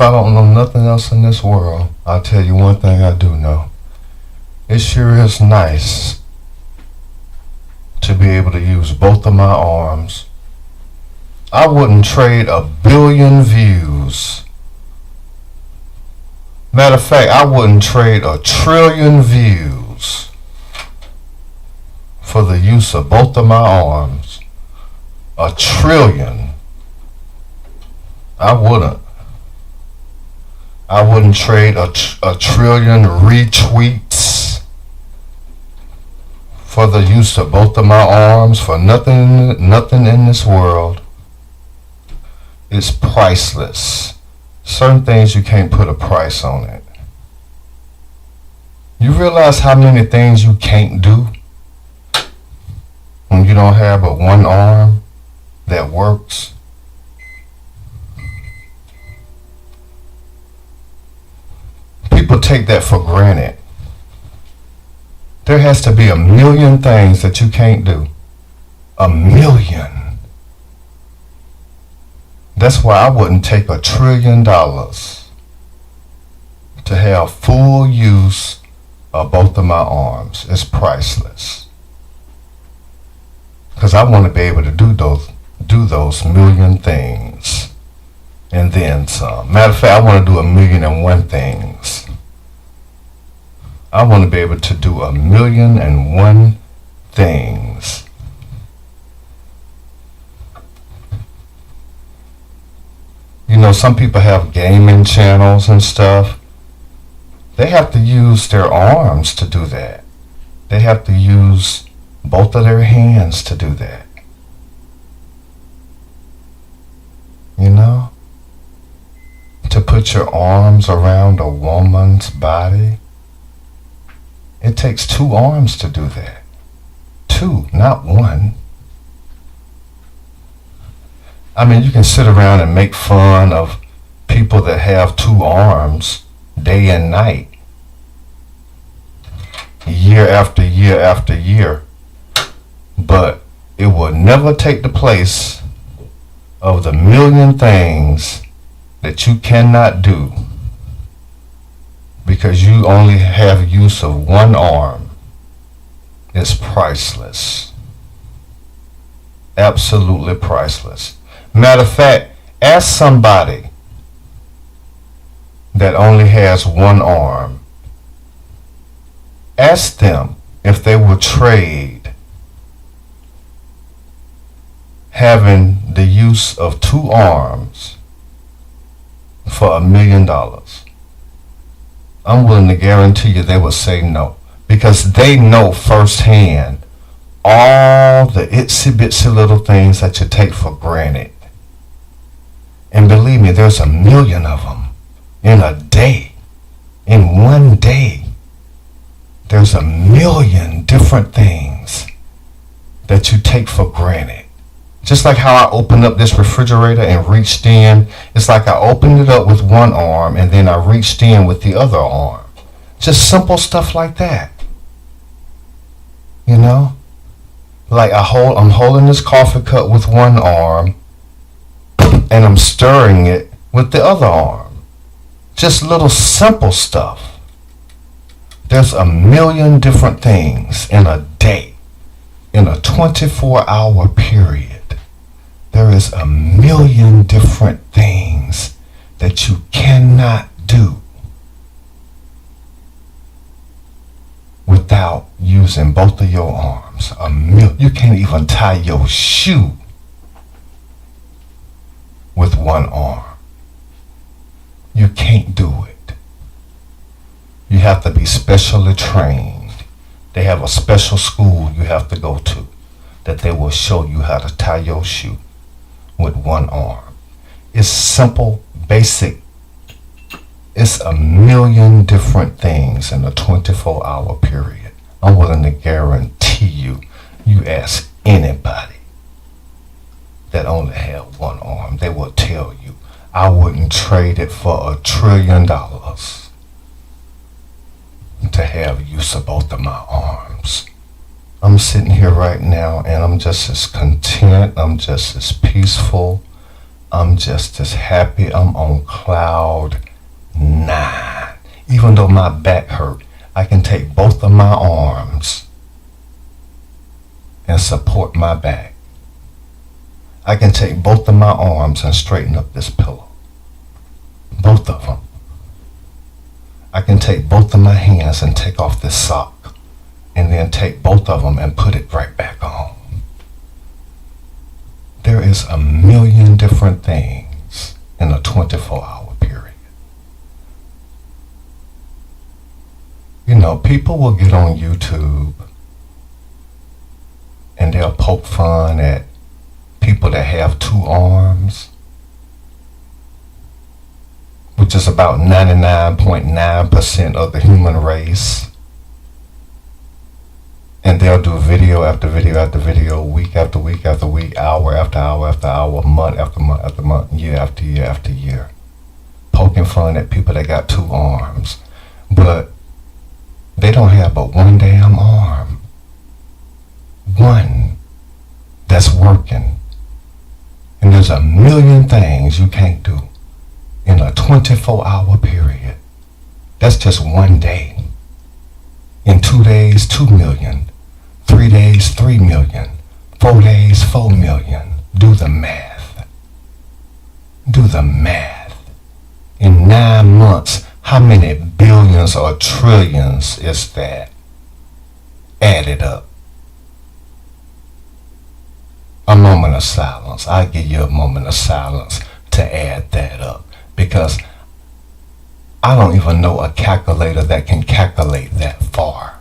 I don't know nothing else in this world, I'll tell you one thing I do know. It sure is nice to be able to use both of my arms. I wouldn't trade 1 billion views. Matter of fact, I wouldn't trade 1 trillion views for the use of both of my arms. 1 trillion. I wouldn't. I wouldn't trade a trillion retweets for the use of both of my arms for nothing in this world. It's priceless. Certain things you can't put a price on it. You realize how many things you can't do when you don't have but one arm that works? People take that for granted. There has to be 1 million things that you can't do. 1 million. That's why I wouldn't take $1 trillion to have full use of both of my arms. It's priceless. Because I want to be able to do those million things. And then some. Matter of fact, I want to do 1,000,001 things. I want to be able to do 1,000,001 things. You know, some people have gaming channels and stuff. They have to use their arms to do that. They have to use both of their hands to do that. You know? To put your arms around a woman's body. It takes 2 arms to do that. 2, not 1. I mean, you can sit around and make fun of people that have 2 arms day and night, year after year after year, but it will never take the place of the 1,000,000 things that you cannot do because you only have use of 1 arm. It's priceless. Absolutely priceless. Matter of fact, ask somebody that only has 1 arm. Ask them if they would trade having the use of 2 arms for $1 million. I'm willing to guarantee you they would say no, because they know firsthand all the itsy bitsy little things that you take for granted. And believe me, there's 1 million of them in a day. In one day, there's 1 million different things that you take for granted. Just like how I opened up this refrigerator and reached in, it's like I opened it up with 1 arm and then I reached in with the other arm. Just simple stuff like that. You know? Like I'm holding this coffee cup with 1 arm and I'm stirring it with the other arm. Just little simple stuff. There's 1 million different things in a day, in a 24-hour period. There is 1 million different things that you cannot do without using both of your arms. You can't even tie your shoe with 1 arm. You can't do it. You have to be specially trained. They have a special school you have to go to that they will show you how to tie your shoe with 1 arm. It's simple, basic. It's 1 million different things in a 24-hour period. I'm willing to guarantee you ask anybody that only have 1 arm, they will tell you, I wouldn't trade it for $1 trillion to have use of both of my arms. I'm sitting here right now and I'm just as content, I'm just as peaceful, I'm just as happy. I'm on cloud 9. Even though my back hurt, I can take both of my arms and support my back. I can take both of my arms and straighten up this pillow. Both of them. I can take both of my hands and take off this sock, and then take both of them and put it right back on. There is a million different things in a 24-hour period. You know, people will get on YouTube and they'll poke fun at people that have 2 arms, which is about 99.9% of the human race. And they'll do video after video after video, week after week after week, hour after hour after hour, month after month after month, year after year after year, poking fun at people that got 2 arms. But they don't have but one damn arm. One that's working. And there's a million things you can't do in a 24-hour period. That's just one day. In 2 days, 2 million. 3 days, 3 million. 4 days, 4 million. Do the math. Do the math. In 9 months, how many billions or trillions is that? Added up. A moment of silence. I give you a moment of silence to add that up, because I don't even know a calculator that can calculate that far.